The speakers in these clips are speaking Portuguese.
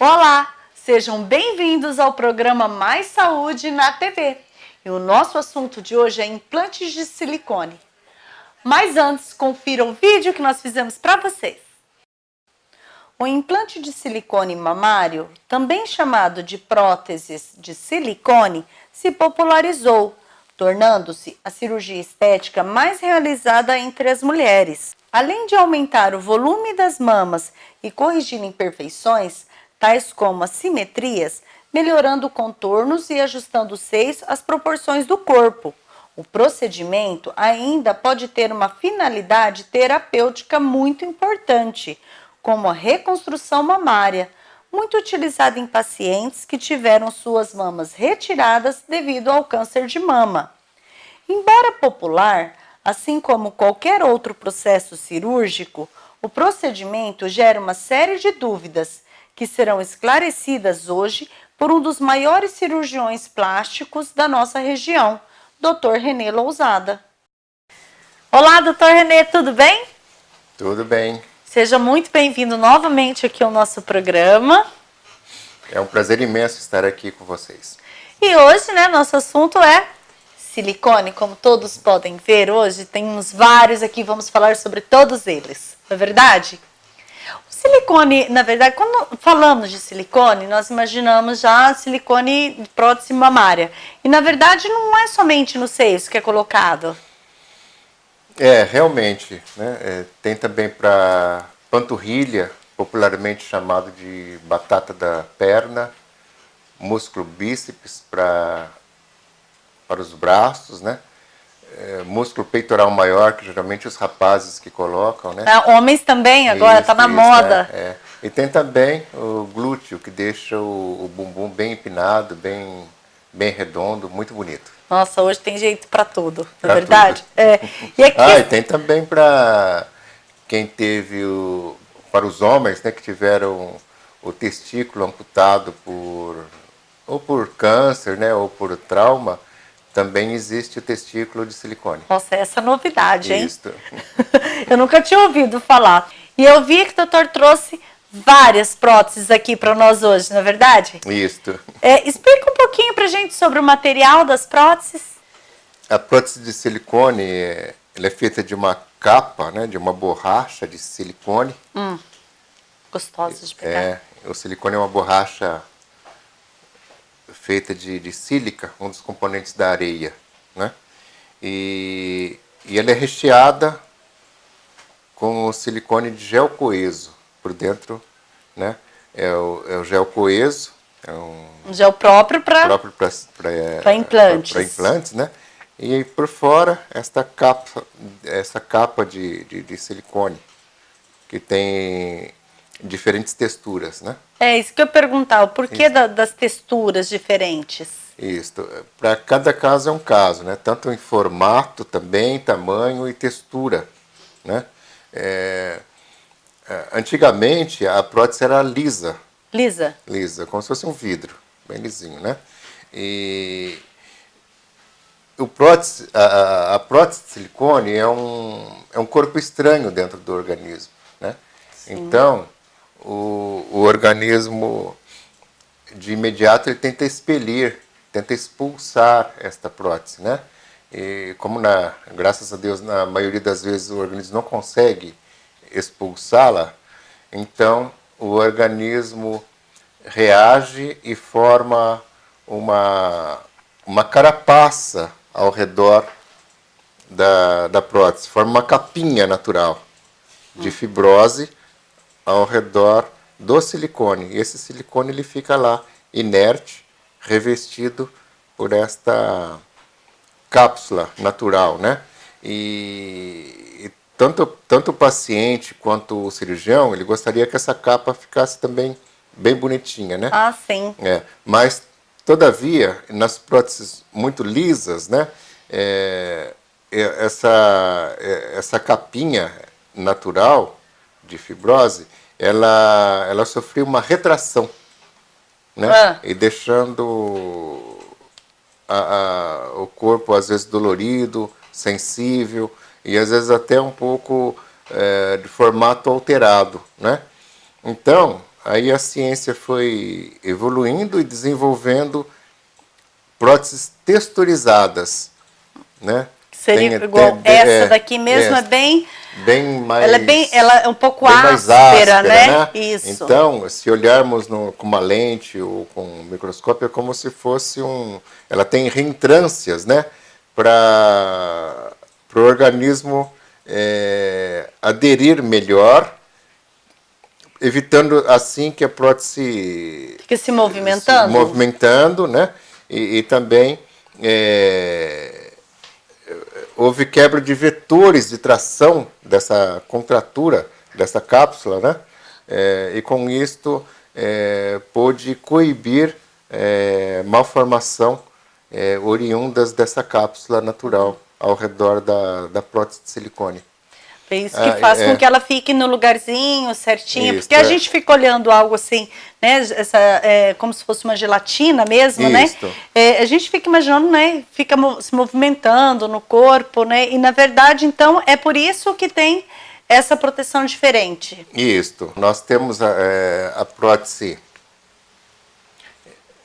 Olá, sejam bem-vindos ao programa Mais Saúde na TV. E o nosso assunto de hoje é implantes de silicone. Mas antes, confira o vídeo que nós fizemos para vocês. O implante de silicone mamário, também chamado de próteses de silicone, se popularizou, tornando-se a cirurgia estética mais realizada entre as mulheres. Além de aumentar o volume das mamas e corrigir imperfeições, tais como assimetrias, melhorando contornos e ajustando os seios às proporções do corpo. O procedimento ainda pode ter uma finalidade terapêutica muito importante, como a reconstrução mamária, muito utilizada em pacientes que tiveram suas mamas retiradas devido ao câncer de mama. Embora popular, assim como qualquer outro processo cirúrgico, o procedimento gera uma série de dúvidas que serão esclarecidas hoje por um dos maiores cirurgiões plásticos da nossa região, Dr. René Lousada. Olá, Dr. René, tudo bem? Tudo bem. Seja muito bem-vindo novamente aqui ao nosso programa. É um prazer imenso estar aqui com vocês. E hoje, nosso assunto é silicone. Como todos podem ver, hoje temos vários aqui, vamos falar sobre todos eles, não é verdade? O silicone, na verdade, quando falamos de silicone, nós imaginamos já silicone de prótese mamária. E, na verdade, não é somente nos seios que é colocado. Realmente, né? Tem também para panturrilha, popularmente chamado de batata da perna, músculo bíceps para os braços, né? Músculo peitoral maior, que geralmente os rapazes que colocam, né? Homens também, agora está na moda. E tem também o glúteo, que deixa o bumbum bem empinado, bem redondo, muito bonito. Nossa, hoje tem jeito para tudo, não é verdade? E aqui... e tem também para quem teve para os homens, né, que tiveram o testículo amputado ou por câncer, né, ou por trauma, também existe o testículo de silicone. Nossa, essa é novidade, hein? Isso. Eu nunca tinha ouvido falar. E eu vi que o doutor trouxe várias próteses aqui para nós hoje, não é verdade? Isso. Explica um pouquinho para a gente sobre o material das próteses. A prótese de silicone ela é feita de uma capa, né, de uma borracha de silicone. Gostosa de pegar. O silicone é uma borracha feita de sílica, um dos componentes da areia, né? E ela é recheada com o silicone de gel coeso por dentro, né? É o gel coeso, um gel próprio para implantes. Para implantes, né? E aí por fora essa capa de silicone que tem diferentes texturas, né? É isso que eu ia perguntar, o porquê das texturas diferentes? Isso, para cada caso é um caso, né? Tanto em formato também, tamanho e textura, né? Antigamente a prótese era lisa. Lisa? Lisa, como se fosse um vidro, bem lisinho, né? E a prótese de silicone é um corpo estranho dentro do organismo, né? Sim. Então, o organismo de imediato ele tenta expelir, tenta expulsar esta prótese, né? E como graças a Deus na maioria das vezes o organismo não consegue expulsá-la, então o organismo reage e forma uma carapaça ao redor da prótese, forma uma capinha natural de fibrose ao redor do silicone. E esse silicone ele fica lá inerte, revestido por esta cápsula natural, né? E tanto o paciente quanto o cirurgião, ele gostaria que essa capa ficasse também bem bonitinha, né? Ah, sim. Mas, todavia, nas próteses muito lisas, né? Essa capinha natural de fibrose, ela sofreu uma retração, né? E deixando o corpo às vezes dolorido, sensível e às vezes até um pouco de formato alterado, né? Então aí a ciência foi evoluindo e desenvolvendo próteses texturizadas, né? Seria igual essa daqui mesmo, é bem mais... ela é um pouco bem mais áspera, né? Isso. Então, se olharmos com uma lente ou com um microscópio, é como se fosse ela tem reentrâncias, né? Para o organismo aderir melhor, evitando assim que a prótese fica se movimentando, né? E também houve quebra de vetores de tração dessa contratura dessa cápsula, né? E com isto pôde coibir malformação oriundas dessa cápsula natural ao redor da prótese de silicone. É isso que faz com que ela fique no lugarzinho certinho, porque a gente fica olhando algo assim, né, como se fosse uma gelatina mesmo, né? A gente fica imaginando, né, fica se movimentando no corpo, né? E na verdade, então, é por isso que tem essa proteção diferente. Isso. Nós temos a prótese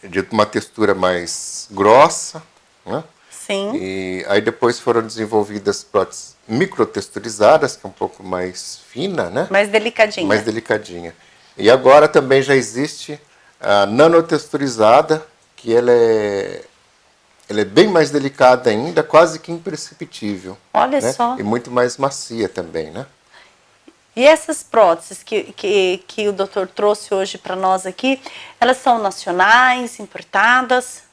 de uma textura mais grossa, né? Sim. E aí depois foram desenvolvidas próteses microtexturizadas, que é um pouco mais fina, né? Mais delicadinha. Mais delicadinha. E agora também já existe a nanotexturizada, que ela é bem mais delicada ainda, quase que imperceptível. Olha, né? só. E muito mais macia também, né? E essas próteses que o doutor trouxe hoje para nós aqui, elas são nacionais, importadas?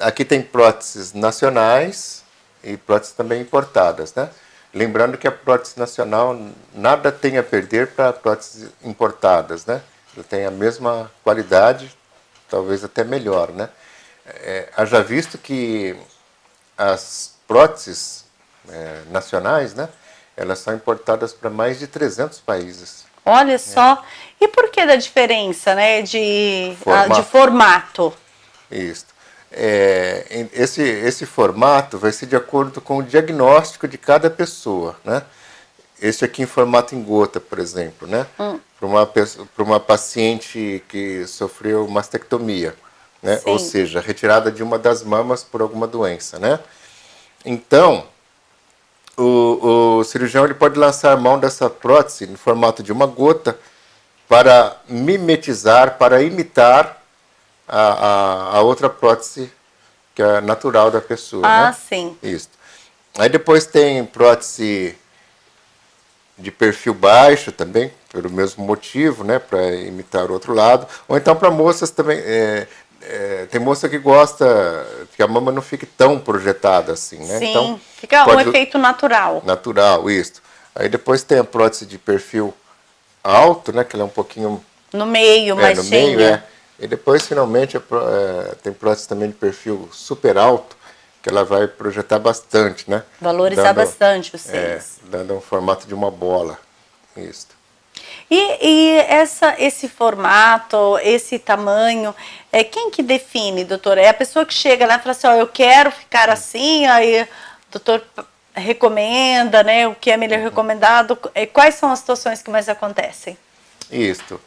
Aqui tem próteses nacionais e próteses também importadas, né? Lembrando que a prótese nacional nada tem a perder para próteses importadas, né? Ela tem a mesma qualidade, talvez até melhor, né? Haja visto que as próteses nacionais, né? Elas são importadas para mais de 300 países. Olha só. E por que da diferença, né, de formato? Isso. Esse formato vai ser de acordo com o diagnóstico de cada pessoa, né? Esse aqui em formato em gota, por exemplo, né? Para uma paciente que sofreu mastectomia, né? Ou seja, retirada de uma das mamas por alguma doença, né? Então, o cirurgião ele pode lançar mão dessa prótese no formato de uma gota para mimetizar, para imitar a outra prótese que é natural da pessoa. né? Sim. Isso. Aí depois tem prótese de perfil baixo também, pelo mesmo motivo, né, para imitar o outro lado. Ou então para moças também. Tem moça que gosta que a mama não fique tão projetada assim, né? Sim, então, fica um efeito natural. Natural, isso. Aí depois tem a prótese de perfil alto, né, que ela é um pouquinho... No meio, mais no cheia. meio, E depois, finalmente, tem prótese também de perfil super alto, que ela vai projetar bastante, né? Valorizar bastante os seios. Dando um formato de uma bola. Isso. E esse formato, esse tamanho, quem que define, doutor? É a pessoa que chega lá e fala assim, eu quero ficar assim, aí o doutor recomenda, né? O que é melhor recomendado. Quais são as situações que mais acontecem? Isso.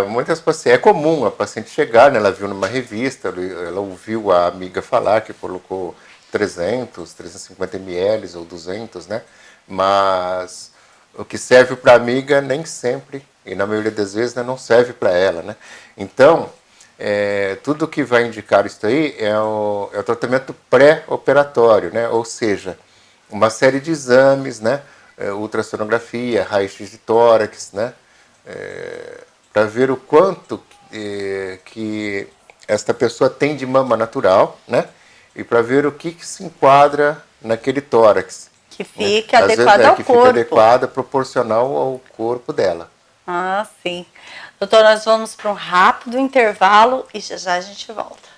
Muitas pacientes, é comum a paciente chegar, né, ela viu numa revista, ela ouviu a amiga falar que colocou 300, 350 ml ou 200, né? Mas o que serve para a amiga nem sempre, e na maioria das vezes, né, não serve para ela, né? Então, tudo que vai indicar isso aí é o tratamento pré-operatório, né? Ou seja, uma série de exames, né? Ultrassonografia, raio-x de tórax, né? Para ver o quanto que esta pessoa tem de mama natural, né? E para ver o que se enquadra naquele tórax. Que fique adequado ao corpo. Que fique adequada, proporcional ao corpo dela. Ah, sim. Doutor, nós vamos para um rápido intervalo e já já a gente volta.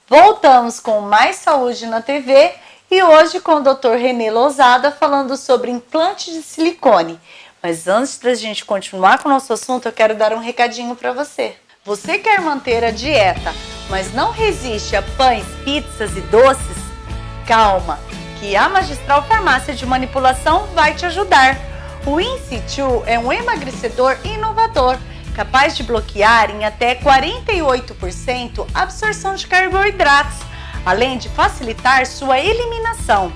Voltamos com Mais Saúde na TV e hoje com o Dr. René Lousada falando sobre implantes de silicone. Mas antes da gente continuar com o nosso assunto, eu quero dar um recadinho para você. Você quer manter a dieta, mas não resiste a pães, pizzas e doces? Calma, que a Magistral Farmácia de Manipulação vai te ajudar. O INSI2 é um emagrecedor inovador, capaz de bloquear em até 48% a absorção de carboidratos, além de facilitar sua eliminação.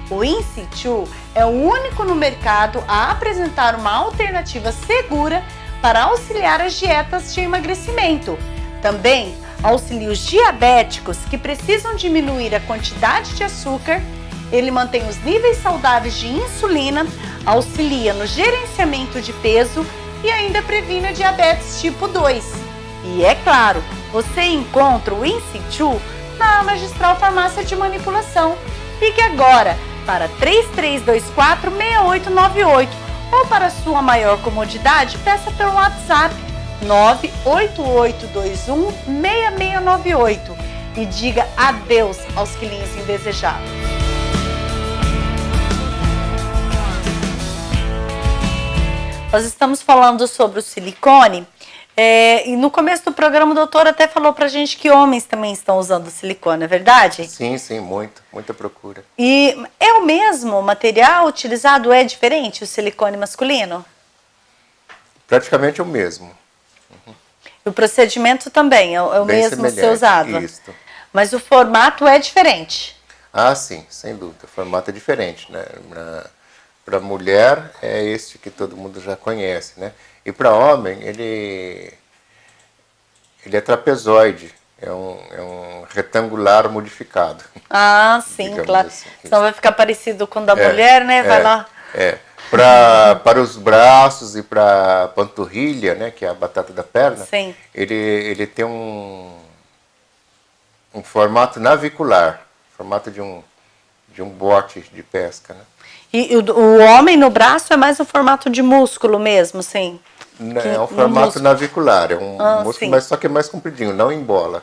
O INSI2 é o único no mercado a apresentar uma alternativa segura para auxiliar as dietas de emagrecimento. Também auxilia os diabéticos que precisam diminuir a quantidade de açúcar. Ele mantém os níveis saudáveis de insulina, auxilia no gerenciamento de peso e ainda previne a diabetes tipo 2. E é claro, você encontra o INSI2 na Magistral Farmácia de Manipulação. Ligue agora para 3324-6898 ou, para sua maior comodidade, peça pelo WhatsApp 98821-6698 e diga adeus aos quilinhos indesejados. Nós estamos falando sobre o silicone e no começo do programa o doutor até falou pra gente que homens também estão usando silicone, é verdade? Sim, muita procura. E é o mesmo material utilizado, é diferente o silicone masculino? Praticamente o mesmo. E o procedimento também é o Bem mesmo semelhante, ser usado? Isso. Mas o formato é diferente? Ah, sim, sem dúvida. O formato é diferente, né? Para mulher é este que todo mundo já conhece, né? E para homem ele é trapezoide, é um retangular modificado. Ah, sim, claro. Assim. Senão vai ficar parecido com o da mulher, né? Vai lá. Para os braços e para a panturrilha, né, que é a batata da perna, Sim. Ele tem um formato navicular, formato de um bote de pesca, né? E o homem no braço é mais um formato de músculo mesmo, sim? É um formato navicular, é um músculo, sim. mas só que é mais compridinho, não em bola.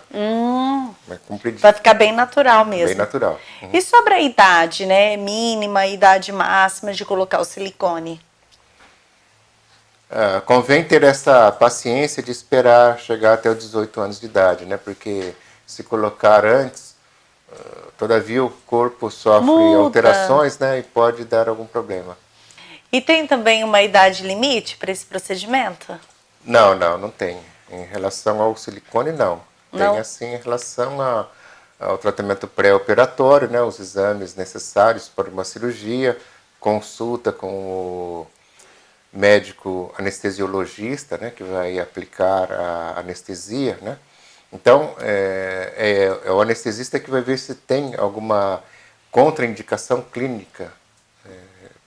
Mais compridinho. Vai ficar bem natural mesmo. Bem natural. E sobre a idade, né? Mínima, idade máxima de colocar o silicone? Convém ter essa paciência de esperar chegar até os 18 anos de idade, né? Porque se colocar antes, todavia o corpo sofre alterações, né? E pode dar algum problema. E tem também uma idade limite para esse procedimento? Não tem. Em relação ao silicone, não. Não? Tem assim em relação ao tratamento pré-operatório, né? Os exames necessários para uma cirurgia, consulta com o médico anestesiologista, né? Que vai aplicar a anestesia, né? Então, é o anestesista que vai ver se tem alguma contraindicação clínica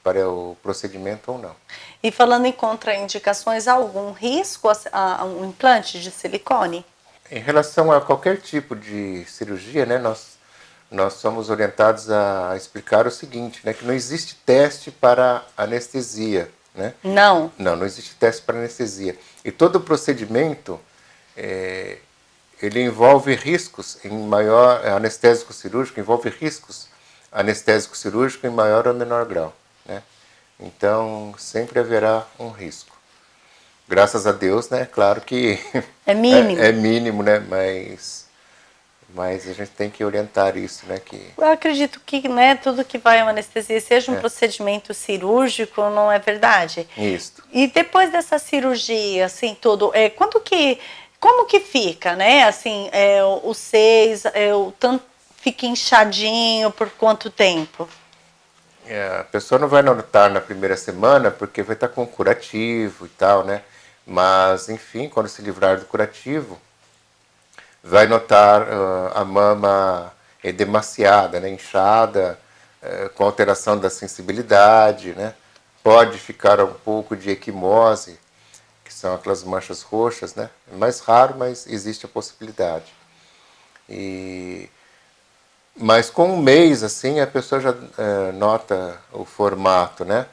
para o procedimento ou não. E falando em contraindicações, há algum risco a um implante de silicone? Em relação a qualquer tipo de cirurgia, né, nós somos orientados a explicar o seguinte, né, que não existe teste para anestesia. Né? Não? Não existe teste para anestesia. E todo procedimento, ele envolve riscos em maior... Anestésico cirúrgico envolve riscos anestésico cirúrgico em maior ou menor grau. Né? Então, sempre haverá um risco. Graças a Deus, né? Claro que é mínimo, é mínimo, né? Mas a gente tem que orientar isso, né? Eu acredito que, né, tudo que vai a anestesia seja um procedimento cirúrgico, não é verdade? Isso. E depois dessa cirurgia, assim, como que fica, né? Assim, o seios, o tanto fica inchadinho por quanto tempo? A pessoa não vai notar na primeira semana porque vai estar com curativo e tal, né? Mas, enfim, quando se livrar do curativo, vai notar a mama edemaciada, né? Inchada, com alteração da sensibilidade, né? Pode ficar um pouco de equimose, que são aquelas manchas roxas, né? É mais raro, mas existe a possibilidade. Mas com um mês, assim, a pessoa já nota o formato, né?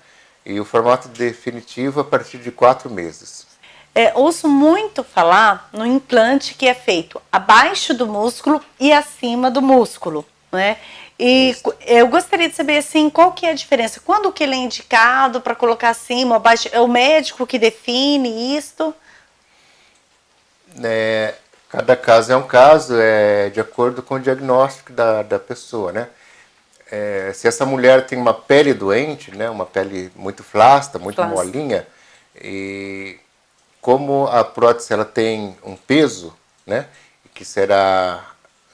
E o formato definitivo a partir de 4 meses. Ouço muito falar no implante que é feito abaixo do músculo e acima do músculo, né? E eu gostaria de saber, assim, qual que é a diferença? Quando que ele é indicado para colocar acima ou abaixo? É o médico que define isto? Cada caso é um caso, de acordo com o diagnóstico da pessoa, né? Se essa mulher tem uma pele doente, né, uma pele muito flácida, muito molinha, e como a prótese ela tem um peso, né, que será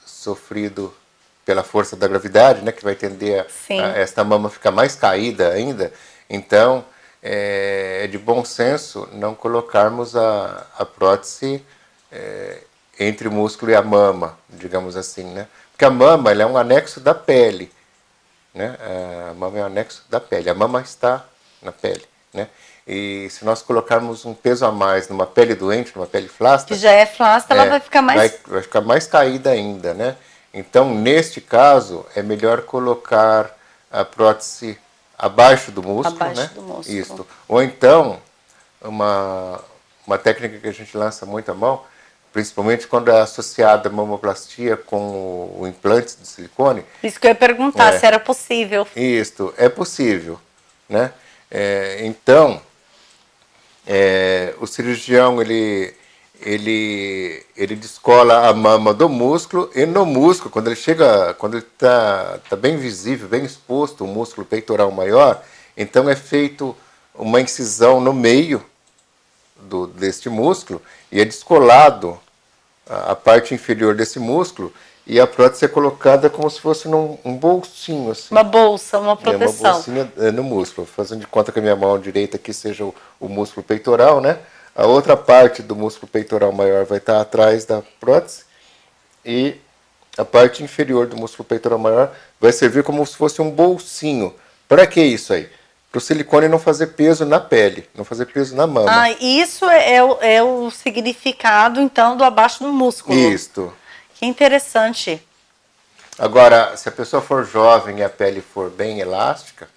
sofrido pela força da gravidade, né, que vai tender a esta mama ficar mais caída ainda, então é de bom senso não colocarmos a prótese entre o músculo e a mama, digamos assim, né? Porque a mama ela é um anexo da pele, né? A mama é um anexo da pele, a mama está na pele, né? E se nós colocarmos um peso a mais numa pele doente, numa pele flácida, que já é flácida, ela vai ficar mais... vai ficar mais caída ainda, né? Então, neste caso, é melhor colocar a prótese abaixo do músculo, abaixo né? do músculo. Isso. Ou então, uma técnica que a gente lança muito à mão, principalmente quando é associada a mamoplastia com o implante de silicone. Isso que eu ia perguntar, se era possível. Isto, é possível, né? Então, o cirurgião, ele descola a mama do músculo, e no músculo, quando ele tá bem visível, bem exposto, o músculo peitoral maior, então é feito uma incisão no meio deste músculo, e é descolado a parte inferior desse músculo, e a prótese é colocada como se fosse um bolsinho, assim. Uma bolsa, uma proteção. Uma bolsinha no músculo, fazendo de conta que a minha mão direita aqui seja o músculo peitoral, né? A outra parte do músculo peitoral maior vai estar atrás da prótese, e a parte inferior do músculo peitoral maior vai servir como se fosse um bolsinho. Para que isso aí? Para o silicone não fazer peso na pele, não fazer peso na mama. Ah, isso é o significado, então, do abaixo do músculo. Isto. Que interessante. Agora, se a pessoa for jovem e a pele for bem elástica,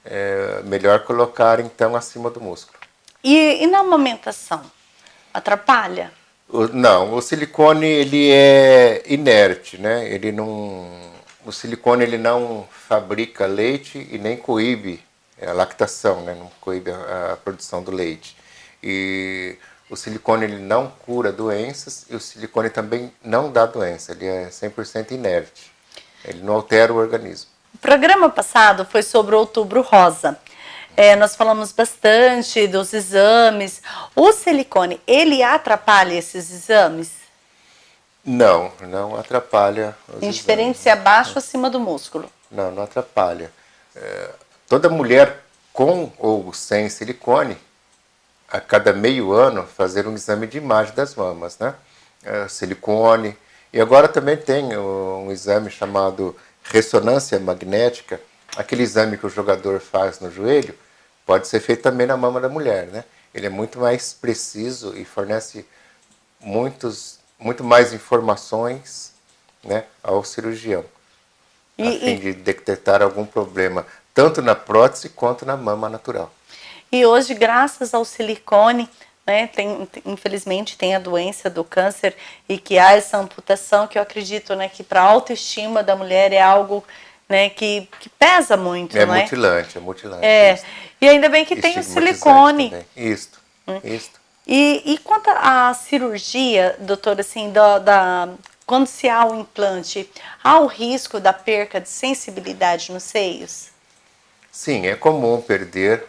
é melhor colocar, então, acima do músculo. E na amamentação? Atrapalha? Não, o silicone ele é inerte, né? O silicone ele não fabrica leite e nem coíbe a lactação, né? Não coíbe a produção do leite. E o silicone ele não cura doenças, e o silicone também não dá doença, ele é 100% inerte. Ele não altera o organismo. O programa passado foi sobre o Outubro Rosa. Nós falamos bastante dos exames. O silicone, ele atrapalha esses exames? Não atrapalha os Indiferente se abaixo ou acima do músculo? Não atrapalha. Toda mulher com ou sem silicone, a cada meio ano, fazer um exame de imagem das mamas, né? Silicone. E agora também tem um exame chamado ressonância magnética, aquele exame que o jogador faz no joelho, pode ser feito também na mama da mulher, né? Ele é muito mais preciso e fornece muito mais informações, né, ao cirurgião, a fim de detectar algum problema, tanto na prótese quanto na mama natural. E hoje, graças ao silicone, né, infelizmente tem a doença do câncer, e que há essa amputação, que eu acredito, né, que para a autoestima da mulher é algo, né, que pesa muito, é né? mutilante. E ainda bem que tem o silicone. Também. Isto. E quanto à cirurgia, doutora, assim, quando se há o implante, há o risco da perca de sensibilidade nos seios? Sim, é comum perder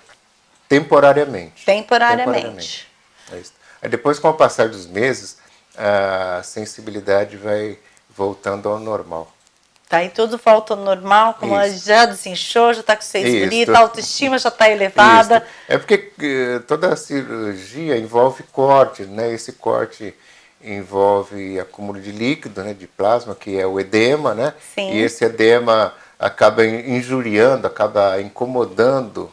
temporariamente. Temporariamente. É isso. Aí depois, com o passar dos meses, a sensibilidade vai voltando ao normal. Tá, e tudo volta ao normal, como já desinchou, já está com seios bonitos, a autoestima já está elevada. Isso. É porque toda a cirurgia envolve corte, né? Esse corte envolve acúmulo de líquido, né? De plasma, que é o edema, né? Sim. E esse edema acaba injuriando, acaba incomodando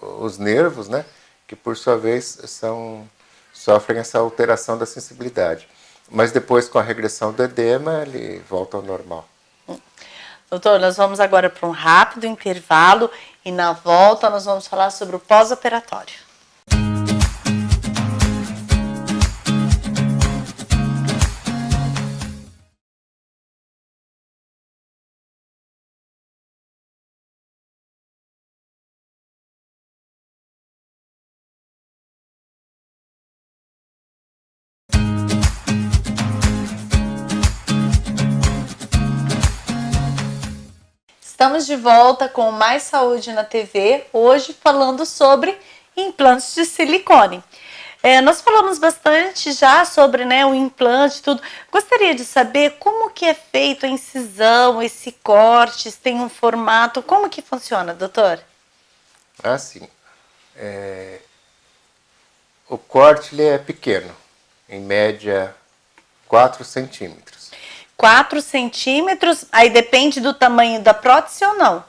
os nervos, né? Que por sua vez sofrem essa alteração da sensibilidade. Mas depois, com a regressão do edema, ele volta ao normal. Doutor, nós vamos agora para um rápido intervalo, e na volta nós vamos falar sobre o pós-operatório. Estamos de volta com Mais Saúde na TV, hoje falando sobre implantes de silicone. Nós falamos bastante já sobre, né, o implante e tudo. Gostaria de saber como que é feito a incisão, esse corte, se tem um formato, como que funciona, doutor? Assim, o corte ele é pequeno, em média 4 centímetros. 4 centímetros, aí depende do tamanho da prótese ou não?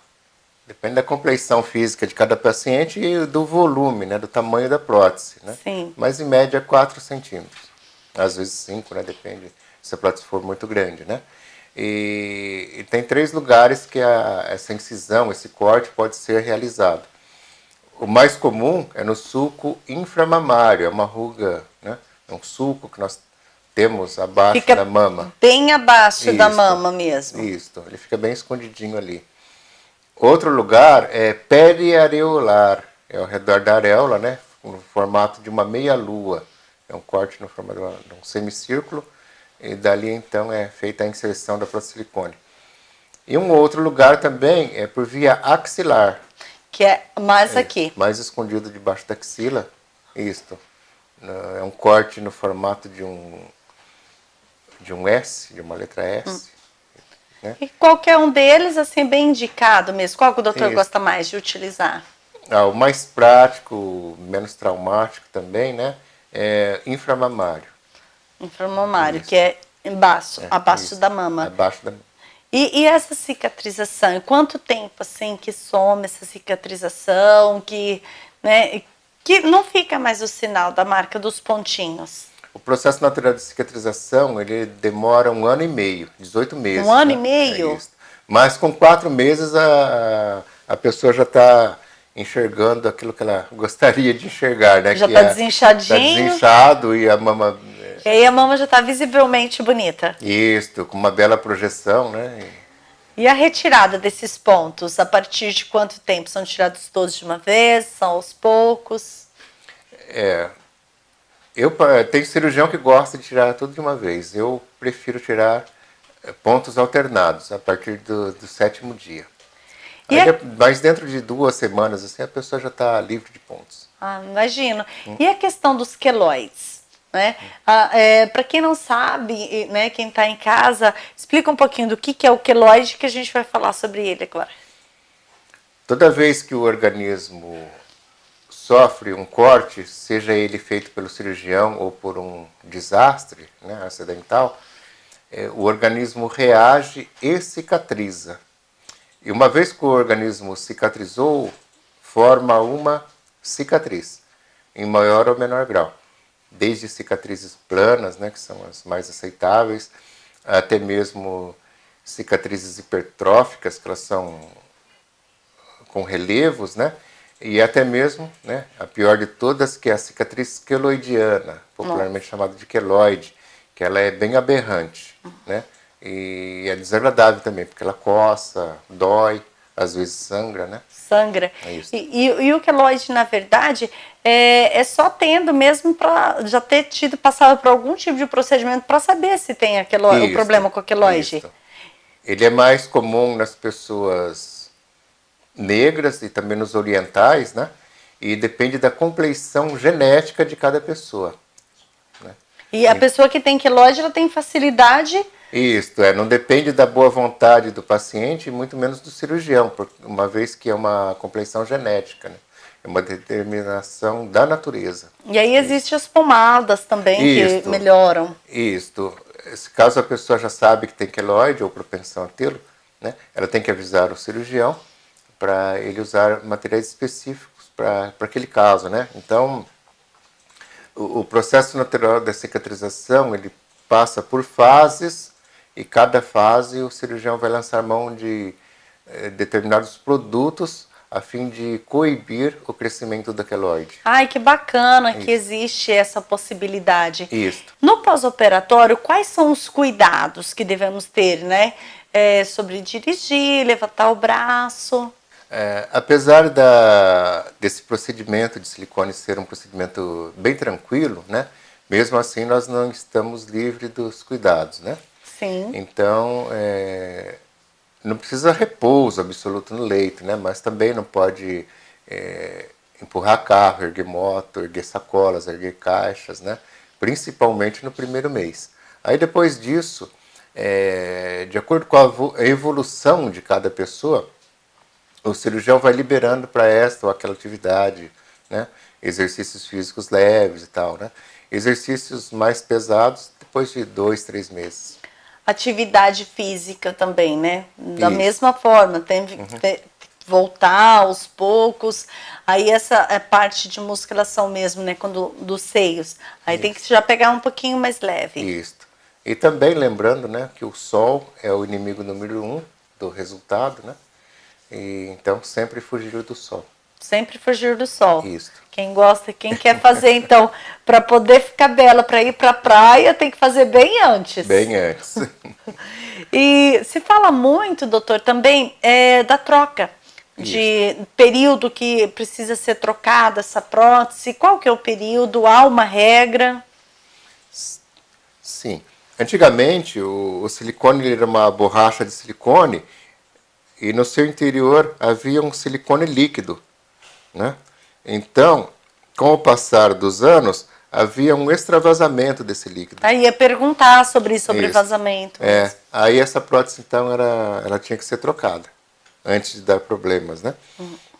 Depende da compleição física de cada paciente e do volume, né, do tamanho da prótese, né? Sim. Mas em média 4 centímetros. Às vezes 5, né? Depende se a prótese for muito grande, né? E tem 3 lugares que essa incisão, esse corte pode ser realizado. O mais comum é no sulco inframamário, é uma ruga, né? É um sulco que nós temos abaixo Fica da mama. bem abaixo da Isso, mama mesmo. Isso, ele fica bem escondidinho ali. Outro lugar é periareolar, é ao redor da areola, né? No formato de uma meia-lua. É um corte no formato de um semicírculo, e dali então é feita a inserção da prótese de silicone. E um outro lugar também é por via axilar. Que é mais aqui. Mais escondido debaixo da axila. Isto. É um corte no formato de um S, de uma letra S. Né? E qualquer um deles, assim, bem indicado mesmo. Qual que o doutor Isso. gosta mais de utilizar? O mais prático, menos traumático também, né? É inframamário. Inframamário, Isso. que é embaixo, abaixo Isso. da mama. Abaixo da mama. E essa cicatrização? Em quanto tempo, assim, que some essa cicatrização, que, né, que não fica mais o sinal da marca dos pontinhos? O processo natural de cicatrização, ele demora 1 ano e meio, 18 meses. 1 ano né? e meio? É isso. Mas com 4 meses a pessoa já está enxergando aquilo que ela gostaria de enxergar, né? Já que está desinchadinho. Está desinchado e a mama... E aí a mama já está visivelmente bonita. Isso, com uma bela projeção, né? E a retirada desses pontos, a partir de quanto tempo? São tirados todos de uma vez? São aos poucos? Tem cirurgião que gosta de tirar tudo de uma vez. Eu prefiro tirar pontos alternados a partir do 7º dia. Mas dentro de 2 semanas assim, a pessoa já está livre de pontos. Imagino. E a questão dos queloides? Né? Para quem não sabe, né, quem está em casa, explica um pouquinho do que é o queloide, que a gente vai falar sobre ele agora. Toda vez que o organismo sofre um corte, seja ele feito pelo cirurgião ou por um desastre, né, acidental, o organismo reage e cicatriza. E uma vez que o organismo cicatrizou, forma uma cicatriz, em maior ou menor grau. Desde cicatrizes planas, né, que são as mais aceitáveis, até mesmo cicatrizes hipertróficas, que elas são com relevos, né, e até mesmo, né, a pior de todas, que é a cicatriz queloidiana, popularmente chamada de queloide, que ela é bem aberrante, né, e é desagradável também, porque ela coça, dói, às vezes sangra, né? Sangra. É isso. E o queloide, na verdade, é só tendo mesmo para já ter passado por algum tipo de procedimento para saber se tem o problema com o queloide. Isso. Ele é mais comum nas pessoas negras e também nos orientais, né? E depende da compleição genética de cada pessoa. Né? E a pessoa que tem queloide, ela tem facilidade... Isso, não depende da boa vontade do paciente e muito menos do cirurgião, uma vez que é uma compleição genética, né? É uma determinação da natureza. E aí existem as pomadas também que melhoram. Isso. Caso a pessoa já sabe que tem queloide ou propensão a tê-lo, né, ela tem que avisar o cirurgião para ele usar materiais específicos para aquele caso, né? Então, o processo natural da cicatrização, ele passa por fases, e cada fase o cirurgião vai lançar mão de determinados produtos a fim de coibir o crescimento da queloide. Ai, que bacana que existe essa possibilidade. Isso. No pós-operatório, quais são os cuidados que devemos ter, né? Sobre dirigir, levantar o braço. Apesar desse procedimento de silicone ser um procedimento bem tranquilo, né? Mesmo assim nós não estamos livres dos cuidados, né? Sim. Então, não precisa repouso absoluto no leito, né? Mas também não pode empurrar carro, erguer moto, erguer sacolas, erguer caixas, né? Principalmente no primeiro mês. Aí depois disso, de acordo com a evolução de cada pessoa, o cirurgião vai liberando para esta ou aquela atividade, né? Exercícios físicos leves e tal, né? Exercícios mais pesados depois de 2, 3 meses. Atividade física também, né? Da Isso. mesma forma, tem que voltar aos poucos. Aí essa é parte de musculação mesmo, né? Quando dos seios. Aí tem que já pegar um pouquinho mais leve. Isso. E também lembrando, né, que o sol é o inimigo número 1 do resultado, né? E então sempre fugir do sol. Sempre fugir do sol. Isso. Quem gosta, quem quer fazer, então, para poder ficar bela, para ir para a praia, tem que fazer bem antes. Bem antes. E se fala muito, doutor, também da troca. De período que precisa ser trocada essa prótese. Qual que é o período? Há uma regra? Sim. Antigamente, o silicone era uma borracha de silicone e no seu interior havia um silicone líquido, né? Então, com o passar dos anos, havia um extravasamento desse líquido. Aí ia perguntar sobre Isso. vazamento. Aí essa prótese, então, ela tinha que ser trocada, antes de dar problemas, né?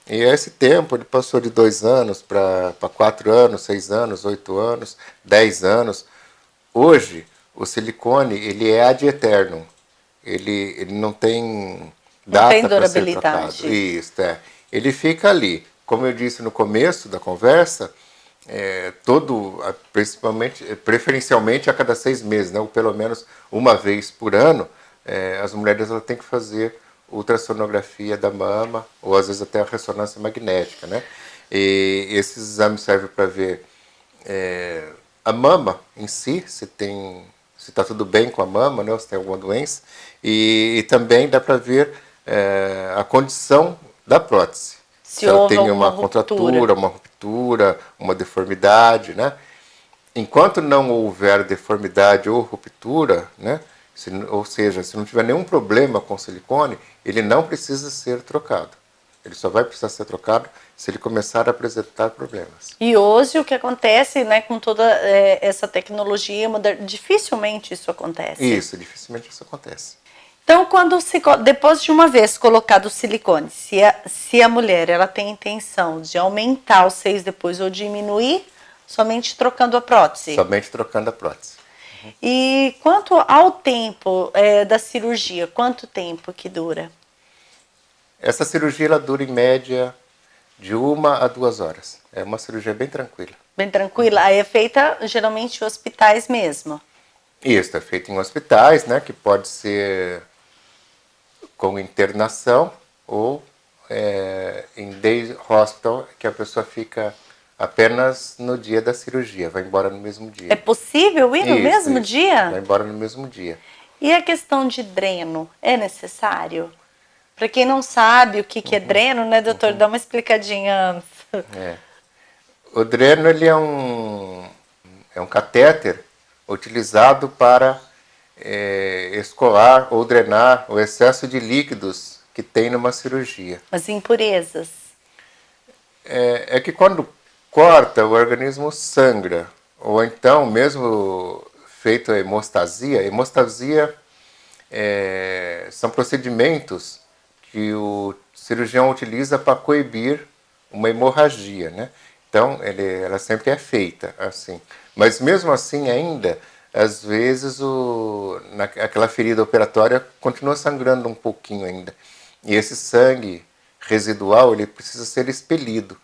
E esse tempo, ele passou de 2 anos para 4 anos, 6 anos, 8 anos, 10 anos. Hoje, o silicone, ele é ad eternum. Ele não tem data para ser trocado. Isso, Ele fica ali. Como eu disse no começo da conversa, preferencialmente a cada 6 meses, né? Ou pelo menos uma vez por ano, as mulheres elas têm que fazer ultrassonografia da mama, ou às vezes até a ressonância magnética, né? E esses exames servem para ver a mama em si, se está tudo bem com a mama, né? Ou se tem alguma doença, e também dá para ver a condição da prótese. Se ela tem uma contratura, uma ruptura, uma deformidade, né? Enquanto não houver deformidade ou ruptura, né? Ou seja, se não tiver nenhum problema com o silicone, ele não precisa ser trocado. Ele só vai precisar ser trocado se ele começar a apresentar problemas. E hoje o que acontece, né, com toda essa tecnologia, dificilmente isso acontece. Isso, dificilmente isso acontece. Então, depois de uma vez colocado o silicone, se a mulher ela tem intenção de aumentar os seios depois ou diminuir, somente trocando a prótese? Somente trocando a prótese. E quanto ao tempo da cirurgia, quanto tempo que dura? Essa cirurgia ela dura em média de 1 a 2 horas. É uma cirurgia bem tranquila. Bem tranquila. Aí é feita geralmente em hospitais mesmo? Isso, é feito em hospitais, né? Que pode ser com internação ou em day hospital, que a pessoa fica apenas no dia da cirurgia, vai embora no mesmo dia. É possível ir no mesmo dia? Vai embora no mesmo dia. E a questão de dreno, é necessário? Para quem não sabe o que é dreno, né, doutor? Dá uma explicadinha antes. O dreno ele é um catéter utilizado para escoar ou drenar o excesso de líquidos que tem numa cirurgia. As impurezas. É que quando corta, o organismo sangra. Ou então, mesmo feito a hemostasia, são procedimentos que o cirurgião utiliza para coibir uma hemorragia, né? Então, ela sempre é feita assim. Mas mesmo assim, ainda, às vezes, aquela ferida operatória continua sangrando um pouquinho ainda. E esse sangue residual, ele precisa ser expelido.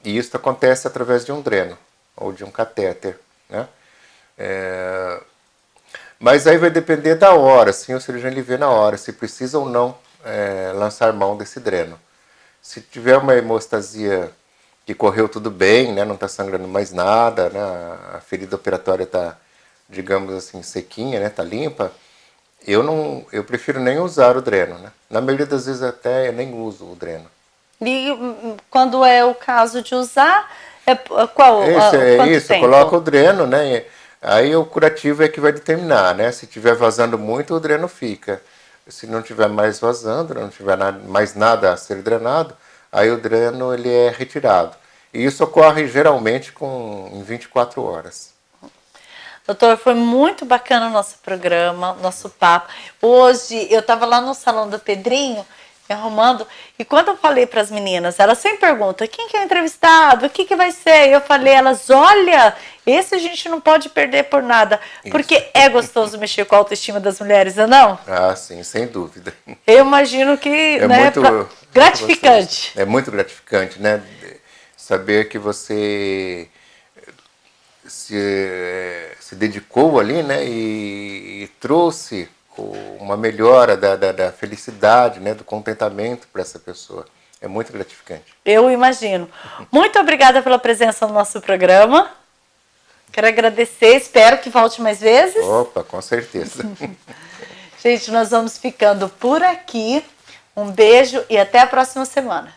E isso acontece através de um dreno, ou de um catéter, né? Mas aí vai depender da hora, assim, o cirurgião ele vê na hora, se precisa ou não lançar mão desse dreno. Se tiver uma hemostasia que correu tudo bem, né, não está sangrando mais nada, né, a ferida operatória está, digamos assim, sequinha, né, está limpa, eu prefiro nem usar o dreno, né? Na maioria das vezes até eu nem uso o dreno. E quando é o caso de usar, quanto tempo? Coloca o dreno, né? Aí o curativo é que vai determinar, né? Se estiver vazando muito, o dreno fica. se não tiver mais vazando, não tiver mais nada a ser drenado, aí o dreno ele é retirado. E isso ocorre geralmente em 24 horas. Doutor, foi muito bacana o nosso programa, nosso papo. Hoje eu estava lá no salão do Pedrinho, me arrumando, e quando eu falei para as meninas, elas sempre perguntam, quem que é o entrevistado, o que que vai ser? E eu falei, elas, olha, esse a gente não pode perder por nada, porque é gostoso mexer com a autoestima das mulheres, não é não? Ah, sim, sem dúvida. Eu imagino que É né, muito gratificante. É muito gratificante, né? Saber que você se dedicou ali, né? E trouxe uma melhora da felicidade, né? Do contentamento para essa pessoa. É muito gratificante. Eu imagino. Muito obrigada pela presença no nosso programa. Quero agradecer, espero que volte mais vezes. Opa, com certeza. Gente, nós vamos ficando por aqui. Um beijo e até a próxima semana.